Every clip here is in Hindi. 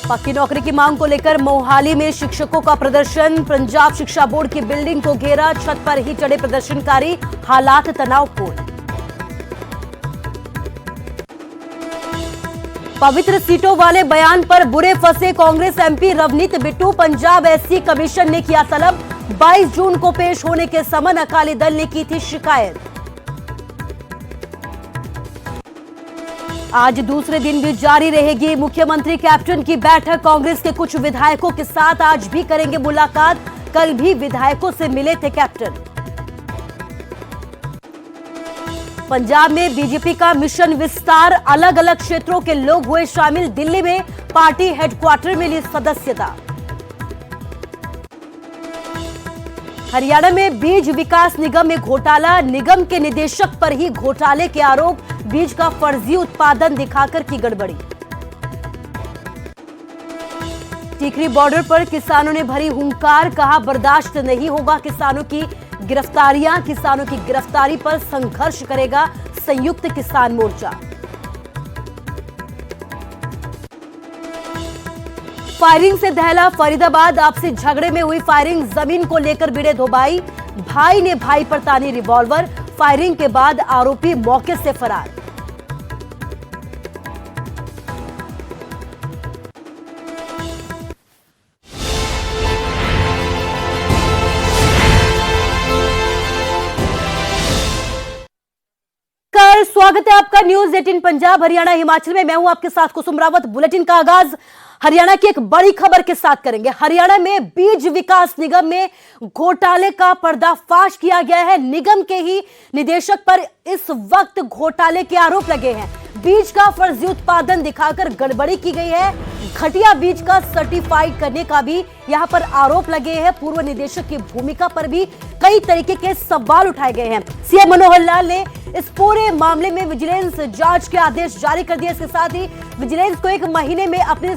पक्की नौकरी की मांग को लेकर मोहाली में शिक्षकों का प्रदर्शन। पंजाब शिक्षा बोर्ड की बिल्डिंग को घेरा, छत पर ही चढ़े प्रदर्शनकारी, हालात तनावपूर्ण। पवित्र सीटों वाले बयान पर बुरे फंसे Congress MP Ravneet Bittu. Punjab SC commission ने किया तलब, 22 जून को पेश होने के समन अकाली दल ने की थी शिकायत। आज दूसरे दिन भी जारी रहेगी मुख्यमंत्री कैप्टन की बैठक। कांग्रेस के कुछ विधायकों के साथ आज भी करेंगे मुलाकात। कल भी विधायकों से मिले थे कैप्टन। पंजाब में बीजेपी का मिशन विस्तार, अलग अलग क्षेत्रों के लोग हुए शामिल। दिल्ली में पार्टी हेडक्वार्टर में ली सदस्यता। हरियाणा में बीज विकास निगम में घोटाला, निगम के निदेशक पर ही घोटाले के आरोप। बीज का फर्जी उत्पादन दिखाकर की गड़बड़ी। टिकरी बॉर्डर पर किसानों ने भरी हुंकार, कहा बर्दाश्त नहीं होगा किसानों की गिरफ्तारियां। किसानों की गिरफ्तारी पर संघर्ष करेगा संयुक्त किसान मोर्चा। फायरिंग से दहला फरीदाबाद, आपसी झगड़े में हुई फायरिंग। जमीन को लेकर भिड़े दो भाई ने भाई पर तानी रिवॉल्वर। फायरिंग के बाद आरोपी मौके से फरार। स्वागत है आपका न्यूज 18 पंजाब हरियाणा हिमाचल में। मैं हूं आपके साथ कुसुम रावत। बुलेटिन का आगाज हरियाणा की एक बड़ी खबर के साथ करेंगे। हरियाणा में बीज विकास निगम में घोटाले का पर्दाफाश किया गया है। निगम के ही निदेशक पर इस वक्त घोटाले के आरोप लगे हैं। बीज का फर्जी उत्पादन दिखाकर गड़बड़ी की गई है। घटिया बीज का सर्टिफाइड करने का भी यहां पर आरोप लगे हैं। पूर्व निदेशक की भूमिका पर भी कई तरीके के सवाल उठाए गए हैं। सीएम मनोहर लाल ने इस पूरे मामले में विजिलेंस जांच के आदेश जारी कर दिए। इसके साथ ही विजिलेंस को 1 महीने में अपनी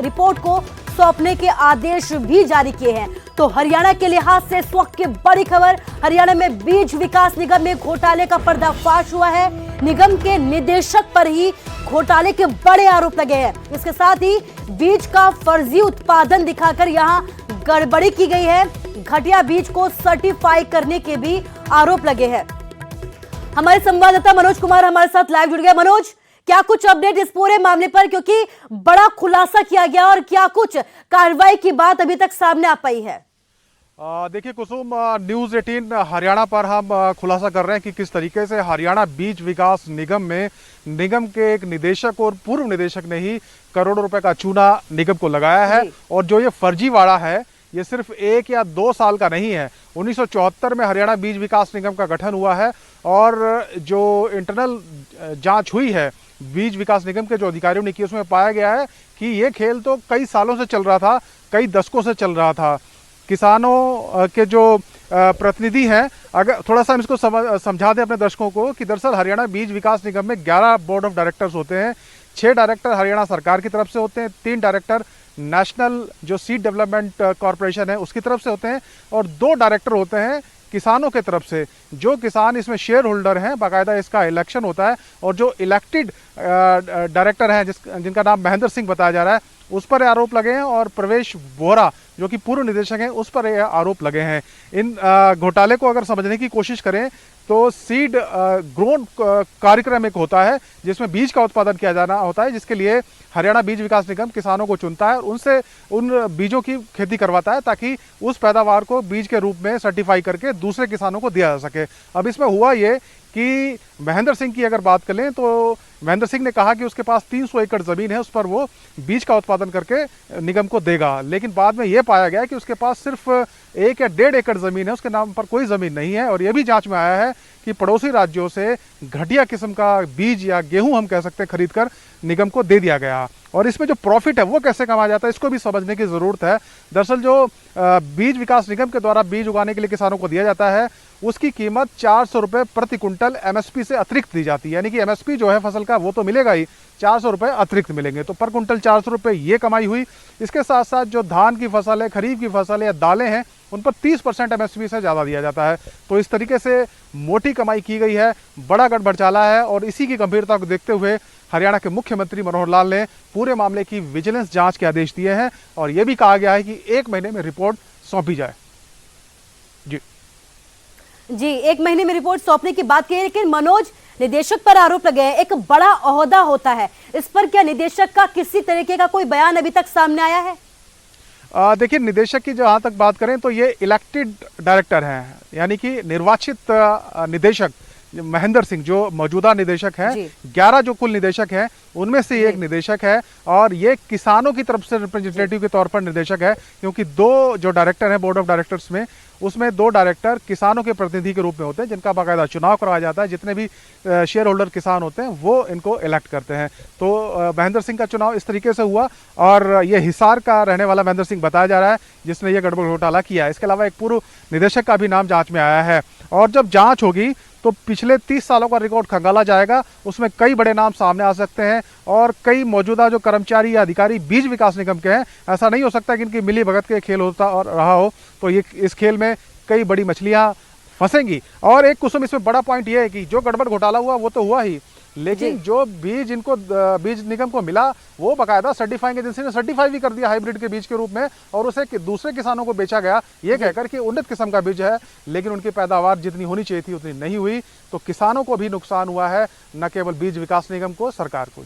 रिपोर्ट को सौंपने के आदेश भी जारी किए हैं। तो हरियाणा के लिहाज से इस वक्त की बड़ी खबर, हरियाणा में बीज विकास निगम में घोटाले का पर्दाफाश हुआ है। निगम के निदेशक पर ही घोटाले के बड़े आरोप लगे हैं। इसके साथ ही बीज का फर्जी उत्पादन दिखाकर यहां गड़बड़ी की गई है। घटिया बीज को सर्टिफाई करने के भी आरोप लगे हैं। हमारे संवाददाता मनोज कुमार हमारे साथ लाइव जुड़ गया। मनोज, क्या कुछ अपडेट इस पूरे मामले पर, क्योंकि बड़ा खुलासा किया गया और क्या कुछ कार्रवाई की बात अभी तक सामने आ पाई है? देखिए कुसुम, न्यूज 18 हरियाणा पर हम खुलासा कर रहे हैं कि किस तरीके से हरियाणा बीज विकास निगम में निगम के एक निदेशक और पूर्व निदेशक ने ही करोड़ों रुपए का चूना निगम को लगाया है। और जो ये फर्जीवाड़ा है ये सिर्फ 1 या 2 साल का नहीं है। 1974 में हरियाणा बीज विकास निगम का गठन हुआ है और जो इंटरनल जांच हुई है बीज विकास निगम के जो अधिकारियों ने की, उसमें पाया गया है कि ये खेल तो कई सालों से चल रहा था, कई दशकों से चल रहा था। किसानों के जो प्रतिनिधि हैं, अगर थोड़ा सा हम इसको समझा दें अपने दर्शकों को कि दरअसल हरियाणा बीज विकास निगम में 11 बोर्ड ऑफ डायरेक्टर्स होते हैं। 6 डायरेक्टर हरियाणा सरकार की तरफ से होते हैं, 3 डायरेक्टर नेशनल जो सीड डेवलपमेंट कॉरपोरेशन है उसकी तरफ से होते हैं और 2 डायरेक्टर होते हैं किसानों के तरफ से। जो किसान इसमें शेयर होल्डर हैं, बाकायदा इसका इलेक्शन होता है और जो इलेक्टेड डायरेक्टर हैं जिनका नाम महेंद्र सिंह बताया जा रहा है, उस पर आरोप लगे हैं और प्रवेश बोरा जो कि पूर्व निदेशक हैं उस पर आरोप लगे हैं। इन घोटाले को अगर समझने की कोशिश करें तो सीड ग्रोन कार्यक्रम एक होता है जिसमें बीज का उत्पादन किया जाना होता है, जिसके लिए हरियाणा बीज विकास निगम किसानों को चुनता है और उनसे उन बीजों की खेती करवाता है ताकि उस पैदावार को बीज के रूप में सर्टिफाई करके दूसरे किसानों को दिया जा सके। अब इसमें हुआ ये कि महेंद्र सिंह की अगर बात करें तो महेंद्र सिंह ने कहा कि उसके पास 300 एकड़ जमीन है, उस पर वो बीज का उत्पादन करके निगम को देगा। लेकिन बाद में ये पाया गया कि उसके पास सिर्फ 1 या 1.5 एकड़ जमीन है, उसके नाम पर कोई जमीन नहीं है। और ये भी जांच में आया है कि पड़ोसी राज्यों से घटिया किस्म का बीज या गेहूं हम कह सकते हैं खरीद कर निगम को दे दिया गया। और इसमें जो प्रॉफिट है वो कैसे कमाया जाता है इसको भी समझने की जरूरत है। दरअसल जो बीज विकास निगम के द्वारा बीज उगाने के लिए किसानों को दिया जाता है उसकी कीमत 400 रुपए प्रति कुंटल एमएसपी से अतिरिक्त दी जाती है। यानी कि एमएसपी जो है फसल का वो तो मिलेगा ही, 400 रुपए अतिरिक्त मिलेंगे। तो पर कुंटल 400 रुपए ये कमाई हुई। इसके साथ साथ जो धान की फसल है, खरीफ की फसल है या दालें हैं, उन पर 30% एमएसपी से ज़्यादा दिया जाता है। तो इस तरीके से मोटी कमाई की गई है, बड़ा गड़बड़चाला है। और इसी की गंभीरता को देखते हुए हरियाणा के मुख्यमंत्री मनोहर लाल ने पूरे मामले की विजिलेंस जांच के आदेश दिए हैं और यह भी कहा गया है कि 1 महीने में रिपोर्ट सौंपी जाए। जी 1 महीने में रिपोर्ट सौंपने की बात की, लेकिन मनोज, निदेशक पर आरोप लगे हैं, एक बड़ा ओहदा होता है, इस पर क्या निदेशक का किसी तरीके का कोई बयान अभी तक सामने आया है? देखिए, निदेशक की जहाँ तक बात करें तो ये इलेक्टेड डायरेक्टर हैं, यानी कि निर्वाचित निदेशक महेंद्र सिंह जो मौजूदा निदेशक हैं, 11 जो कुल निदेशक हैं उनमें से एक निदेशक है और ये किसानों की तरफ से रिप्रेजेंटेटिव के तौर पर निदेशक है, क्योंकि 2 जो डायरेक्टर हैं बोर्ड ऑफ डायरेक्टर्स में, उसमें 2 डायरेक्टर किसानों के प्रतिनिधि के रूप में होते हैं, जिनका बाकायदा चुनाव कराया जाता है। जितने भी शेयर होल्डर किसान होते हैं वो इनको इलेक्ट करते हैं। तो महेंद्र सिंह का चुनाव इस तरीके से हुआ और ये हिसार का रहने वाला महेंद्र सिंह बताया जा रहा है जिसने ये गड़बड़ घोटाला किया है। इसके अलावा एक पूर्व निदेशक का भी नाम जांच में आया है और जब जांच होगी तो पिछले 30 सालों का रिकॉर्ड खंगाला जाएगा, उसमें कई बड़े नाम सामने आ सकते हैं और कई मौजूदा जो कर्मचारी या अधिकारी बीज विकास निगम के हैं, ऐसा नहीं हो सकता कि इनकी मिली भगत के खेल होता और रहा हो, तो ये इस खेल में कई बड़ी मछलियां फंसेंगी। और एक कुसुम इसमें बड़ा पॉइंट ये है कि जो गड़बड़ घोटाला हुआ वो तो हुआ ही, लेकिन जो बीज इनको बीज निगम को मिला वो बाकायदा सर्टिफाइंग एजेंसी ने सर्टिफाई भी कर दिया हाइब्रिड के बीज के रूप में और उसे दूसरे किसानों को बेचा गया ये कहकर कि उन्नत किस्म का बीज है, लेकिन उनकी पैदावार जितनी होनी चाहिए थी उतनी नहीं हुई। तो किसानों को भी नुकसान हुआ है, न केवल बीज विकास निगम को, सरकार को।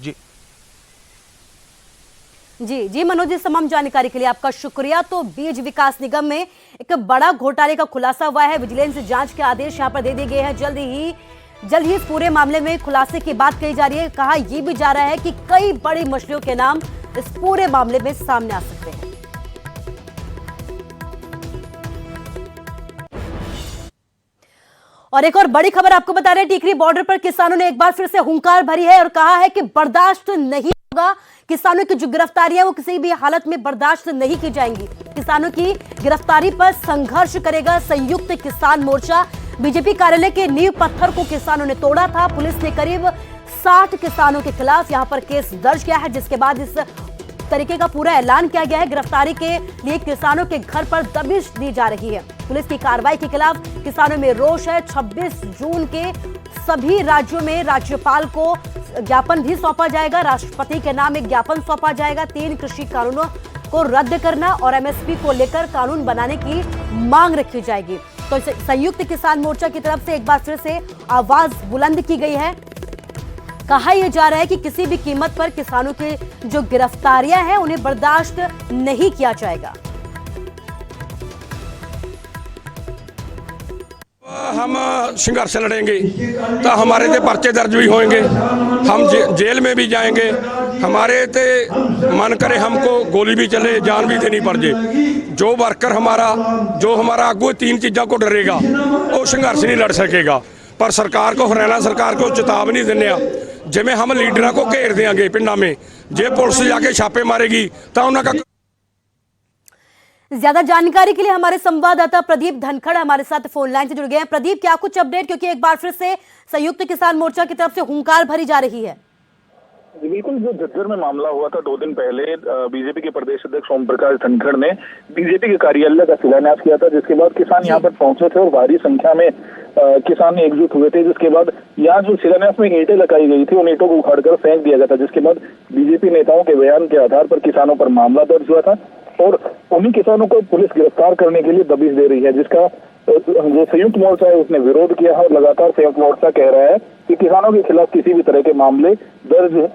जी मनोज, इस तमाम जानकारी के लिए आपका शुक्रिया। तो बीज विकास निगम में एक बड़ा घोटाले का खुलासा हुआ है, विजिलेंस जांच के आदेश यहां पर दे दिए गए हैं। जल्द ही इस पूरे मामले में खुलासे की बात कही जा रही है। कहा यह भी जा रहा है कि कई बड़ी मछलियों के नाम इस पूरे मामले में सामने आ सकते हैं। और एक और बड़ी खबर आपको बता रहे हैं, टीकरी बॉर्डर पर किसानों ने एक बार फिर से हुंकार भरी है और कहा है कि बर्दाश्त नहीं होगा, किसानों की जो गिरफ्तारी है वो किसी भी हालत में बर्दाश्त नहीं की जाएंगी। किसानों की गिरफ्तारी पर संघर्ष करेगा संयुक्त किसान मोर्चा। बीजेपी कार्यालय के नींव पत्थर को किसानों ने तोड़ा था। पुलिस ने करीब 60 किसानों के खिलाफ यहां पर केस दर्ज किया है, जिसके बाद इस तरीके का पूरा ऐलान किया गया है। गिरफ्तारी के लिए किसानों के घर पर दबिश दी जा रही है। पुलिस की कार्रवाई के खिलाफ किसानों में रोष है। 26 जून के सभी राज्यों में राज्यपाल को ज्ञापन भी सौंपा जाएगा, राष्ट्रपति के नाम एक ज्ञापन सौंपा जाएगा। 3 कृषि कानूनों को रद्द करना और एमएसपी को लेकर कानून बनाने की मांग रखी जाएगी। तो संयुक्त किसान मोर्चा की तरफ से एक बार फिर से आवाज बुलंद की गई है। कहा यह जा रहा है कि किसी भी कीमत पर किसानों की जो गिरफ्तारियां हैं उन्हें बर्दाश्त नहीं किया जाएगा। हम संघर्ष लड़ेंगे तो हमारे ते पर्चे दर्ज भी होंगे, हम जेल में भी जाएंगे, हमारे ते मन करे हमको गोली भी चले, जान भी देनी पड़ जाए। जो वर्कर जो हमारा आगू 3 चीज़ों को डरेगा वो संघर्ष नहीं लड़ सकेगा। पर सरकार को, हरियाणा सरकार को चेतावनी देने जिमें हम लीडर को घेर देंगे पिंडा में, जे पुलिस जाके छापे मारेगी तो उन्होंने ज्यादा जानकारी के लिए हमारे संवाददाता प्रदीप धनखड़ हमारे साथ फोन लाइन से जुड़ गए हैं। प्रदीप, क्या कुछ अपडेट, क्योंकि एक बार फिर से संयुक्त किसान मोर्चा की तरफ से हुंकार भरी जा रही है। बिल्कुल, जो झज्जर में मामला हुआ था 2 दिन पहले, बीजेपी के प्रदेश अध्यक्ष ओम प्रकाश धनखड़ ने बीजेपी के कार्यालय का शिलान्यास किया था, जिसके बाद किसान यहाँ पर पहुंचे थे और भारी संख्या में किसान एकजुट हुए थे। जिसके बाद यहाँ जो शिलान्यास में ईंटें लगाई गई थी उन ईंटों को उखाड़कर फेंक दिया गया था, जिसके बाद बीजेपी नेताओं के बयान के आधार पर किसानों पर मामला दर्ज हुआ था और उन्हीं किसानों को पुलिस गिरफ्तार करने के लिए दबिश दे रही है, जिसका जो संयुक्त मोर्चा है उसने विरोध किया है। और लगातार संयुक्त मोर्चा कह रहा है कि किसानों के खिलाफ किसी भी तरह के मामले दर्ज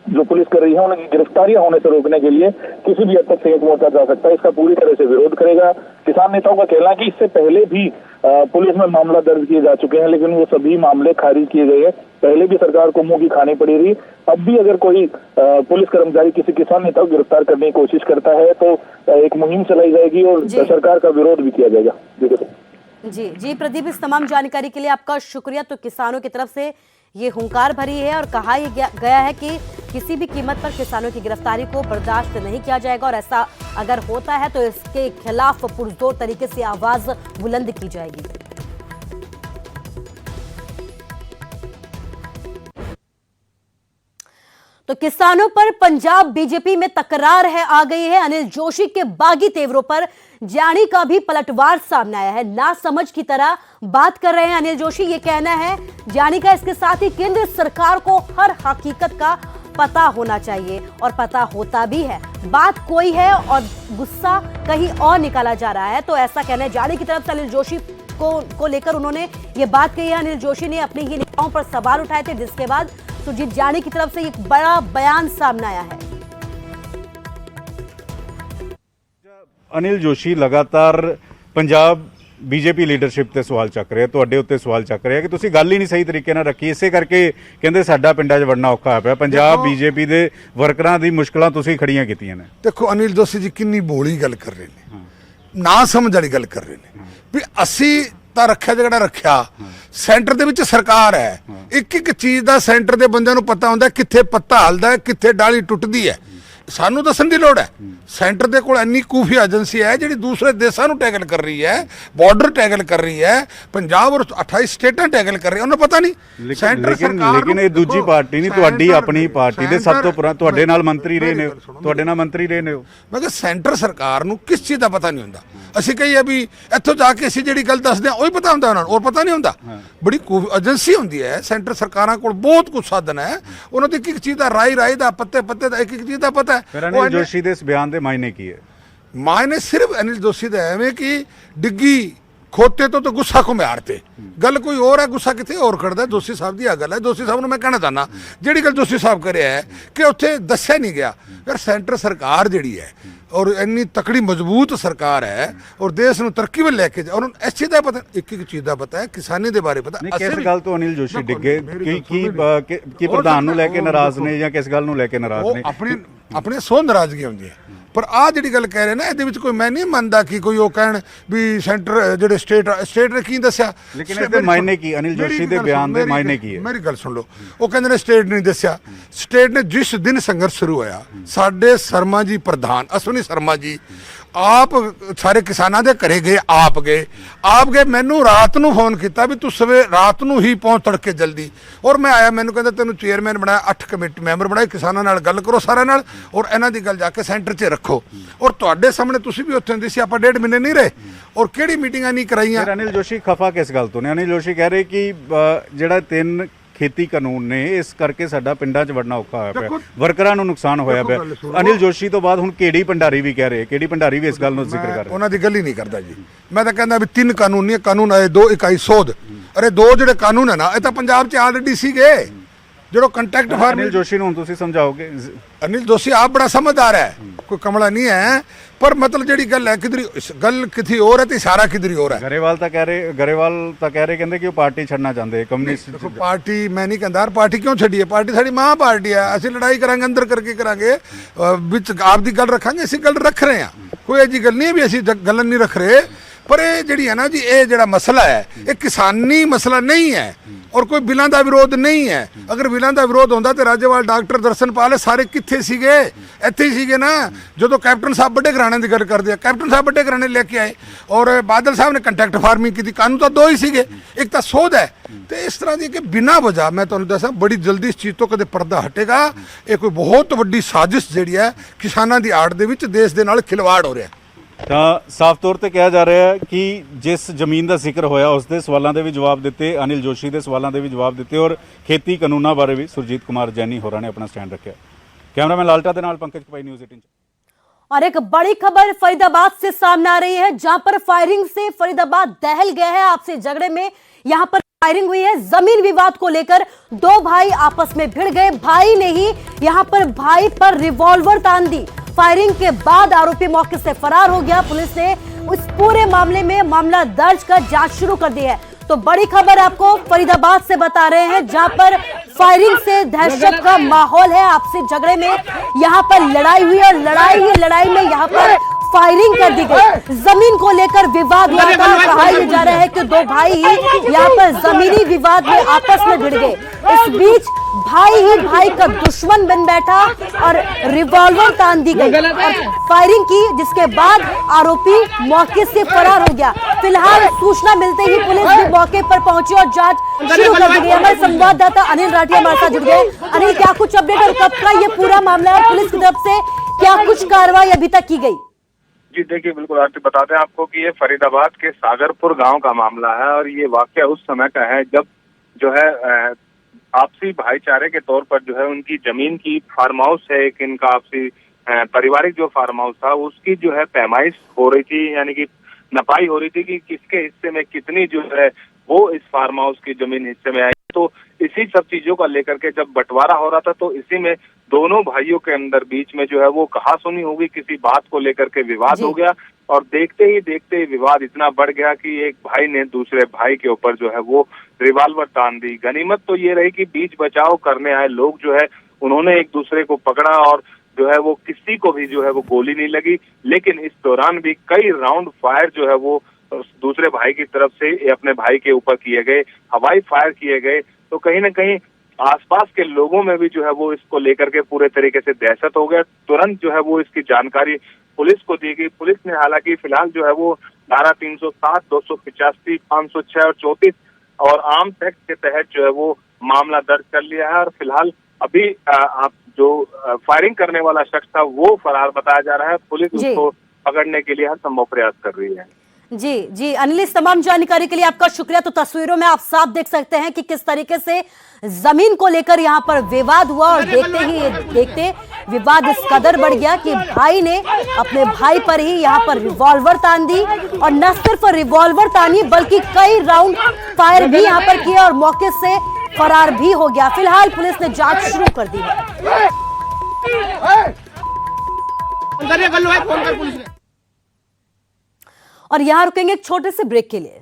जो पुलिस कर रही है उनकी गिरफ्तारियां होने से रोकने के लिए किसी भी हद तक संयुक्त मोर्चा जा सकता है, इसका पूरी तरह से विरोध करेगा। किसान नेताओं का कहना है कि इससे पहले भी पुलिस में मामला दर्ज किए जा चुके हैं, लेकिन वो सभी मामले खारिज किए गए हैं। पहले भी सरकार को मुंह की खानी पड़ी रही। अब भी अगर कोई पुलिस कर्मचारी किसी किसान नेता को गिरफ्तार करने की कोशिश करता है तो एक मुहिम चलाई जाएगी और सरकार का विरोध भी किया जाएगा। जी प्रदीप, इस तमाम जानकारी के लिए आपका शुक्रिया। तो किसानों की तरफ से ये हुंकार भरी है और कहा गया है कि किसी भी कीमत पर किसानों की गिरफ्तारी को बर्दाश्त नहीं किया जाएगा और ऐसा अगर होता है तो इसके खिलाफ पुरजोर तरीके से आवाज बुलंद की जाएगी। तो किसानों पर पंजाब बीजेपी में तकरार है आ गई है। अनिल जोशी के बागी तेवरों पर जानी का भी पलटवार सामने आया है। ना समझ की तरह बात कर रहे हैं अनिल जोशी। ये कहना है जानी का, इसके साथ ही केंद्र सरकार को हर हकीकत का पता होना चाहिए और पता होता भी है। बात कोई है और गुस्सा कहीं और निकाला जा रहा है। तो ऐसा कहना है जानी की तरफ से अनिल जोशी को लेकर उन्होंने ये बात कही है। अनिल जोशी ने अपने ही नेताओं पर सवाल उठाए थे, जिसके बाद सुरजीत जानी की तरफ से एक बड़ा बयान सामने आया है। अनिल जोशी लगातार पंजाब बीजेपी ਲੀਡਰਸ਼ਿਪ ਤੇ ਸਵਾਲ ਚੱਕ ਰਿਹਾ, ਤੁਹਾਡੇ ਉੱਤੇ ਸਵਾਲ ਚੱਕ ਰਿਹਾ ਕਿ ਤੁਸੀਂ ਗੱਲ ਹੀ ਨਹੀਂ ਸਹੀ ਤਰੀਕੇ ਨਾਲ ਰੱਖੀ। ਇਸੇ ਕਰਕੇ ਕਹਿੰਦੇ ਸਾਡਾ ਪਿੰਡਾਂ 'ਚ ਵੜਨਾ ਔਖਾ ਹੋਇਆ ਪਿਆ। ਪੰਜਾਬ ਬੀਜੇਪੀ ਦੇ ਵਰਕਰਾਂ ਦੀ ਮੁਸ਼ਕਲਾਂ ਤੁਸੀਂ ਖੜੀਆਂ ਕੀਤੀਆਂ ਨੇ। ਦੇਖੋ ਅਨਿਲ ਜੋਸ਼ੀ ਜੀ ਕਿੰਨੀ ਬੋਲੀ ਗੱਲ ਕਰ ਰਹੇ ਨੇ, ਨਾ ਸਮਝ ਵਾਲੀ ਗੱਲ ਕਰ ਰਹੇ ਨੇ ਵੀ ਅਸੀਂ ਤਾਂ ਰੱਖਿਆ ਜਿਹੜਾ ਰੱਖਿਆ। ਸੈਂਟਰ ਦੇ ਵਿੱਚ ਸਰਕਾਰ ਹੈ, ਇੱਕ ਇੱਕ ਚੀਜ਼ ਦਾ ਸੈਂਟਰ ਦੇ ਬੰਦਿਆਂ ਨੂੰ ਪਤਾ ਹੁੰਦਾ ਕਿੱਥੇ ਪੱਤਾ ਹਲਦਾ ਹੈ, ਕਿੱਥੇ ਡਾਲੀ ਟੁੱਟਦੀ ਹੈ। ਸਾਨੂੰ ਦੱਸਣ ਦੀ ਲੋੜ ਹੈ। ਸੈਂਟਰ ਦੇ ਕੋਲ ਇੰਨੀ ਖੂਫੀਆ ਏਜੰਸੀ ਹੈ ਜਿਹੜੀ ਦੂਸਰੇ ਦੇਸ਼ਾਂ ਨੂੰ ਟੈਗਲ ਕਰ ਰਹੀ ਹੈ, ਬਾਰਡਰ ਟੈਗਲ ਕਰ ਰਹੀ ਹੈ, ਪੰਜਾਬ ਔਰ 28 ਸਟੇਟਾਂ ਟੈਗਲ ਕਰ ਰਹੀ, ਉਹਨੂੰ ਪਤਾ ਨਹੀਂ। ਲੇਕਿਨ ਇਹ ਦੂਜੀ ਪਾਰਟੀ ਨਹੀਂ, ਤੁਹਾਡੀ ਆਪਣੀ ਪਾਰਟੀ ਦੇ ਸਭ ਤੋਂ ਪੁਰਾਣੇ ਤੁਹਾਡੇ ਨਾਲ ਮੰਤਰੀ ਰਹੇ ਨੇ, ਤੁਹਾਡੇ ਨਾਲ ਮੰਤਰੀ ਰਹੇ ਨੇ ਉਹ। ਮੈਂ ਕਿਹਾ ਸੈਂਟਰ ਸਰਕਾਰ ਨੂੰ ਕਿਸ ਚੀਜ਼ ਦਾ ਪਤਾ ਨਹੀਂ ਹੁੰਦਾ। ਅਸੀਂ ਕਹੀਏ ਵੀ ਇੱਥੋਂ ਜਾ ਕੇ ਅਸੀਂ ਜਿਹੜੀ ਗੱਲ ਦੱਸਦੇ ਹਾਂ ਉਹੀ ਪਤਾ ਹੁੰਦਾ ਉਹਨਾਂ ਨੂੰ, ਔਰ ਪਤਾ ਨਹੀਂ ਹੁੰਦਾ। ਬੜੀ ਏਜੰਸੀ ਹੁੰਦੀ ਹੈ ਸੈਂਟਰ ਸਰਕਾਰਾਂ ਕੋਲ, ਬਹੁਤ ਕੁਝ ਸਾਧਨ ਹੈ ਉਹਨਾਂ ਦੀ। ਇੱਕ ਇੱਕ ਚੀਜ਼ ਦਾ ਰਾਈ ਦਾ ਪੱਤੇ ਦਾ ਇੱਕ ਇੱਕ ਚੀਜ਼ ਦਾ ਪਤਾ ਹੈ। ਫਿਰ ਅਨਿਲ ਜੋਸ਼ੀ ਦੇ ਇਸ ਬਿਆਨ ਦੇ ਮਾਇਨੇ ਕੀ ਹੈ? ਮਾਇਨੇ ਸਿਰਫ ਅਨਿਲ ਜੋਸ਼ੀ ਦਾ ਐਵੇਂ ਕਿ ਡਿੱਗੀ ਖੋਤੇ ਤੋਂ ਤਾਂ ਗੁੱਸਾ ਘੁੰਮਿਆਰ ਤੇ ਗੱਲ ਕੋਈ ਹੋਰ ਹੈ, ਗੁੱਸਾ ਕਿਤੇ ਹੋਰ ਖੜਦਾ। ਦੋਸ਼ੀ ਸਾਹਿਬ ਦੀ ਆ ਗੱਲ ਹੈ। ਦੋਸ਼ੀ ਸਾਹਿਬ ਨੂੰ ਮੈਂ ਕਹਿਣਾ ਚਾਹੁੰਦਾ ਜਿਹੜੀ ਗੱਲ ਦੋਸ਼ੀ ਸਾਹਿਬ ਕਰਿਆ ਹੈ ਕਿ ਉੱਥੇ ਦੱਸਿਆ ਨਹੀਂ ਗਿਆ। ਯਾਰ ਸੈਂਟਰ ਸਰਕਾਰ ਜਿਹੜੀ ਹੈ ਔਰ ਇੰਨੀ ਤਕੜੀ ਮਜ਼ਬੂਤ ਸਰਕਾਰ ਹੈ ਔਰ ਦੇਸ਼ ਨੂੰ ਤਰੱਕੀ ਵੱਲ ਲੈ ਕੇ ਜਾ, ਉਹਨਾਂ ਨੂੰ ਇਸ ਚੀਜ਼ ਦਾ ਪਤਾ, ਇੱਕ ਇੱਕ ਚੀਜ਼ ਦਾ ਪਤਾ ਹੈ, ਕਿਸਾਨੀ ਦੇ ਬਾਰੇ ਪਤਾ। ਕਿਸ ਗੱਲ ਤੋਂ ਅਨਿਲ ਜੋਸ਼ੀ ਡਿੱਗੇ? ਕੀ ਪ੍ਰਧਾਨ ਨੂੰ ਲੈ ਕੇ ਨਾਰਾਜ਼ ਨੇ ਜਾਂ ਕਿਸ ਗੱਲ ਨੂੰ ਲੈ ਕੇ ਨਾਰਾਜ਼ ਨੇ? ਆਪਣੀ ਸੋ ਨਾਰਾਜ਼ਗੀ ਹੁੰਦੀ ਹੈ। ਪਰ ਆਹ ਜਿਹੜੀ ਗੱਲ ਕਹਿ ਰਹੇ ਨਾ ਇਹਦੇ ਵਿੱਚ ਕੋਈ ਮੈਂ ਨਹੀਂ ਮੰਨਦਾ ਕਿ ਕੋਈ ਉਹ ਕਹਿਣ ਵੀ ਸੈਂਟਰ ਜਿਹੜੇ ਸਟੇਟ ਨੇ ਕੀ ਦੱਸਿਆ। ਲੇਕਿਨ ਇਹਦੇ ਮਾਇਨੇ ਕੀ? ਅਨਿਲ ਜੋਸ਼ੀ ਦੇ ਬਿਆਨ ਦੇ ਮਾਇਨੇ ਕੀ ਹੈ? ਮੇਰੀ ਗੱਲ ਸੁਣ ਲਓ। ਉਹ ਕਹਿੰਦੇ ਨੇ ਸਟੇਟ ਨਹੀਂ ਦੱਸਿਆ। ਸਟੇਟ ਨੇ ਜਿਸ ਦਿਨ ਸੰਘਰਸ਼ ਸ਼ੁਰੂ ਹੋਇਆ, ਸਾਡੇ ਸ਼ਰਮਾ ਜੀ ਪ੍ਰਧਾਨ ਅਸ਼ਵਨੀ ਸ਼ਰਮਾ ਜੀ ਆਪ ਸਾਰੇ ਕਿਸਾਨਾਂ ਦੇ ਘਰੇ ਗਏ, ਆਪ ਗਏ। ਮੈਨੂੰ ਰਾਤ ਨੂੰ ਫੋਨ ਕੀਤਾ ਵੀ ਤੂੰ ਸਵੇਰ ਰਾਤ ਨੂੰ ਹੀ ਪਹੁੰਚ ਤੜਕੇ ਜਲਦੀ। ਔਰ ਮੈਂ ਆਇਆ, ਮੈਨੂੰ ਕਹਿੰਦਾ ਤੈਨੂੰ ਚੇਅਰਮੈਨ ਬਣਾਇਆ, 8 ਕਮੇਟੀ ਮੈਂਬਰ ਬਣਾਏ, ਕਿਸਾਨਾਂ ਨਾਲ ਗੱਲ ਕਰੋ ਸਾਰਿਆਂ ਨਾਲ ਔਰ ਇਹਨਾਂ ਦੀ ਗੱਲ ਜਾ ਕੇ ਸੈਂਟਰ 'ਚ ਰੱਖੋ। ਔਰ ਤੁਹਾਡੇ ਸਾਹਮਣੇ ਤੁਸੀਂ ਵੀ ਉੱਥੇ ਹੁੰਦੇ ਸੀ, ਆਪਾਂ 1.5 ਮਹੀਨੇ ਨਹੀਂ ਰਹੇ ਔਰ ਕਿਹੜੀ ਮੀਟਿੰਗਾਂ ਨਹੀਂ ਕਰਾਈਆਂ। ਫਿਰ ਅਨਿਲ ਜੋਸ਼ੀ ਖਫਾ ਕਿਸ ਗੱਲ ਤੋਂ ਨੇ? ਅਨਿਲ ਜੋਸ਼ੀ ਕਹਿ ਰਹੇ ਕਿ ਜਿਹੜਾ 3 ਖੇਤੀ ਕਾਨੂੰਨ ਨੇ ਇਸ ਕਰਕੇ ਸਾਡਾ ਪਿੰਡਾਂ 'ਚ ਵੜਨਾ ਔਖਾ ਹੋਇਆ ਪਿਆ, ਵਰਕਰਾਂ ਨੂੰ ਨੁਕਸਾਨ ਹੋਇਆ ਪਿਆ। ਅਨਿਲ ਜੋਸ਼ੀ ਤੋਂ ਬਾਅਦ ਹੁਣ ਕੇਡੀ ਭੰਡਾਰੀ ਵੀ ਕਹਿ ਰਹੇ, ਕੇਡੀ ਭੰਡਾਰੀ ਵੀ ਇਸ ਗੱਲ ਨੂੰ ਜ਼ਿਕਰ ਕਰ ਰਹੇ। ਉਹਨਾਂ ਦੀ ਗੱਲ ਹੀ ਨਹੀਂ ਕਰਦਾ ਜੀ। ਮੈਂ ਤਾਂ ਕਹਿੰਦਾ ਵੀ 3 ਕਾਨੂੰਨ ਨਹੀਂ, ਕਾਨੂੰਨ ਆਏ 2 ਇਕਾਈ ਸੋਧ। ਅਰੇ 2 ਜਿਹੜੇ ਕਾਨੂੰਨ ਹੈ ਨਾ ਇਹ ਤਾਂ ਪੰਜਾਬ 'ਚ ਆਲਰੇਡੀ ਸੀਗੇ। ਜਿਹੜੋ ਕੰਟੈਕਟ ਫਾਰਮ ਅਨਿਲ ਜੋਸ਼ੀ ਨੂੰ ਹੁਣ ਤੁਸੀਂ ਸਮਝਾਓਗੇ? ਅਨਿਲ ਜੋਸ਼ੀ ਆਪ ਬੜਾ ਸਮਝਦਾਰ ਹੈ, ਕੋਈ ਕਮਲਾ ਨਹੀਂ ਹੈ। ਪਰ ਮਤਲਬ ਜਿਹੜੀ ਗੱਲ ਹੈ ਗੱਲ ਕਿਥੇ ਹੋਰ ਹੈ ਤੇ ਇਸ਼ਾਰਾ ਕਿਧਰੀ ਹੋਰ ਹੈ। ਗਰੇਵਾਲ ਤਾਂ ਕਹਿ ਰਹੇ ਕਹਿੰਦੇ ਕਿ ਉਹ ਪਾਰਟੀ ਛੱਡਣਾ ਚਾਹੁੰਦੇ ਕਮਿਊਨਿਸਟ ਪਾਰਟੀ। ਮੈਂ ਨਹੀਂ ਕਹਿੰਦਾ ਪਾਰਟੀ ਕਿਉਂ ਛੱਡੀਏ, ਪਾਰਟੀ ਸਾਡੀ ਮਾਂ ਪਾਰਟੀ ਹੈ। ਅਸੀਂ ਲੜਾਈ ਕਰਾਂਗੇ, ਅੰਦਰ ਕਰਕੇ ਕਰਾਂਗੇ, ਵਿੱਚ ਆਪ ਦੀ ਗੱਲ ਰੱਖਾਂਗੇ। ਅਸੀਂ ਗੱਲ ਰੱਖ ਰਹੇ ਹਾਂ, ਕੋਈ ਅਜਿਹੀ ਗੱਲ ਨਹੀਂ ਹੈ ਵੀ ਅਸੀਂ ਗੱਲ ਨਹੀਂ ਰੱਖ ਰਹੇ। ਪਰ ਇਹ ਜਿਹੜੀ ਹੈ ਨਾ ਜੀ, ਇਹ ਜਿਹੜਾ ਮਸਲਾ ਹੈ ਇਹ ਕਿਸਾਨੀ ਮਸਲਾ ਨਹੀਂ ਹੈ ਔਰ ਕੋਈ ਬਿੱਲਾਂ ਦਾ ਵਿਰੋਧ ਨਹੀਂ ਹੈ। ਅਗਰ ਬਿੱਲਾਂ ਦਾ ਵਿਰੋਧ ਹੁੰਦਾ ਤੇ ਰਾਜੇਵਾਲ ਡਾਕਟਰ ਦਰਸ਼ਨਪਾਲ ਸਾਰੇ ਕਿੱਥੇ ਸੀਗੇ? ਇੱਥੇ ਹੀ ਸੀਗੇ ਨਾ। ਜਦੋਂ ਕੈਪਟਨ ਸਾਹਿਬ ਵੱਡੇ ਘਰਾਣੇ ਦੀ ਗੱਲ ਕਰਦੇ ਆ, ਕੈਪਟਨ ਸਾਹਿਬ ਵੱਡੇ ਘਰਾਣੇ ਲੈ ਕੇ ਆਏ ਔਰ ਬਾਦਲ ਸਾਹਿਬ ਨੇ ਕੰਟੈਕਟ ਫਾਰਮਿੰਗ ਕੀਤੀ। ਕਾਨੂੰਨ ਤਾਂ 2 ਹੀ ਸੀਗੇ, ਇੱਕ ਤਾਂ ਸੋਧ ਹੈ ਤੇ ਇਸ ਤਰ੍ਹਾਂ ਦੀ ਕਿ ਬਿਨਾਂ ਵਜ੍ਹਾ ਮੈਂ ਤੁਹਾਨੂੰ ਦੱਸਾਂ ਬੜੀ ਜਲਦੀ ਇਸ ਚੀਜ਼ ਤੋਂ ਕਦੇ ਪਰਦਾ ਹਟੇਗਾ। ਇਹ ਕੋਈ ਬਹੁਤ ਵੱਡੀ ਸਾਜ਼ਿਸ਼ ਜਿਹੜੀ ਹੈ ਕਿਸਾਨਾਂ ਦੀ ਆੜ ਦੇ ਵਿੱਚ ਦੇਸ਼ ਦੇ ਨਾਲ ਖਿਲਵਾੜ ਹੋ ਰਿਹਾ। ਤਾਂ ਸਾਫ਼ ਤੌਰ ਤੇ ਕਿਹਾ ਜਾ ਰਿਹਾ ਹੈ ਕਿ ਜਿਸ ਜ਼ਮੀਨ ਦਾ ਜ਼ਿਕਰ ਹੋਇਆ ਉਸ ਦੇ ਸਵਾਲਾਂ ਦੇ ਵੀ ਜਵਾਬ ਦਿੱਤੇ, ਅਨਿਲ ਜੋਸ਼ੀ ਦੇ ਸਵਾਲਾਂ ਦੇ ਵੀ ਜਵਾਬ ਦਿੱਤੇ ਔਰ ਖੇਤੀ ਕਾਨੂੰਨਾਂ ਬਾਰੇ ਵੀ ਸੁਰਜੀਤ ਕੁਮਾਰ ਜੈਨੀ ਹੋਰਾਂ ਨੇ ਆਪਣਾ ਸਟੈਂਡ ਰੱਖਿਆ। कैमरामैन लालटा के नाल पंकज कपाई, न्यूज़ 18। और एक बड़ी खबर फरीदाबाद से सामने आ रही है, जहां पर फायरिंग से फरीदाबाद दहल गया है। आपसे झगड़े में यहां पर फायरिंग हुई है। जमीन विवाद को लेकर 2 भाई आपस में भिड़ गए। भाई ने ही यहां पर भाई पर रिवॉल्वर तान दी। फायरिंग के बाद आरोपी मौके से फरार हो गया। पुलिस ने उस पूरे मामले में मामला दर्ज कर जांच शुरू कर दी है। तो बड़ी खबर आपको फरीदाबाद से बता रहे हैं, जहां पर फायरिंग से दहशत का माहौल है। आपसे झगड़े में यहां पर लड़ाई हुई और लड़ाई में यहां पर फायरिंग कर दी गई। जमीन को लेकर विवाद हुआ था। कहा यह जा रहा है कि दो भाई ही यहाँ पर जमीनी विवाद में आपस में भिड़ गए। इस बीच भाई ही भाई का दुश्मन बन बैठा और रिवॉल्वर तान दी गई और फायरिंग की, जिसके बाद आरोपी मौके से फरार हो गया। फिलहाल सूचना मिलते ही पुलिस भी मौके पर पहुंची और जांच शुरू कर दी गई। हमारे संवाददाता अनिल राठी हमारे साथ जुड़ गए। अनिल, क्या कुछ अपडेट और कब का ये पूरा मामला है और पुलिस की तरफ से क्या कुछ कार्रवाई अभी तक की गई? जी देखिए, बिल्कुल आरती बताते हैं आपको कि ये फरीदाबाद के सागरपुर गांव का मामला है और ये वाकया उस समय का है जब जो है आपसी भाईचारे के तौर पर जो है उनकी जमीन की फार्म हाउस है, एक इनका आपसी पारिवारिक जो फार्म हाउस था उसकी जो है पैमाइश हो रही थी, यानी कि नपाई हो रही थी कि किसके हिस्से में कितनी जो है वो इस फार्म हाउस की जमीन हिस्से में आई। तो इसी सब चीजों का लेकर के जब बंटवारा हो रहा था तो इसी में दोनों भाइयों के अंदर बीच में जो है वो कहासुनी हो गई, किसी बात को लेकर के विवाद हो गया और देखते ही विवाद इतना बढ़ गया कि एक भाई ने दूसरे भाई के ऊपर जो है वो रिवॉल्वर तान दी। गनीमत तो ये रही कि बीच बचाव करने आए लोग जो है उन्होंने एक दूसरे को पकड़ा और जो है वो किसी को भी जो है वो गोली नहीं लगी, लेकिन इस दौरान भी कई राउंड फायर जो है वो दूसरे भाई की तरफ से अपने भाई के ऊपर किए गए, हवाई फायर किए गए। तो कहीं ना कहीं आसपास के लोगों में भी जो है वो इसको लेकर के पूरे तरीके से दहशत हो गया। तुरंत जो है वो इसकी जानकारी पुलिस को दी गई। पुलिस ने हालांकि फिलहाल जो है वो धारा 307, 285, 506 और 34 और आर्म्स एक्ट के तहत जो है वो मामला दर्ज कर लिया है और फिलहाल अभी आप जो फायरिंग करने वाला शख्स था वो फरार बताया जा रहा है। पुलिस उसको पकड़ने के लिए हर संभव प्रयास कर रही है। जी अनिल, इस तमाम जानकारी के लिए आपका शुक्रिया। तो तस्वीरों में आप साफ देख सकते हैं कि किस तरीके से जमीन को लेकर यहां पर विवाद हुआ और देखते विवाद इस कदर बढ़ गया कि भाई ने अपने भाई पर ही यहां पर रिवॉल्वर तान दी और न सिर्फ रिवॉल्वर तानी बल्कि कई राउंड फायर भी यहां पर किए और मौके से फरार भी हो गया। फिलहाल पुलिस ने जांच शुरू कर दी है। और यहां रुकेंगे एक छोटे से ब्रेक के लिए।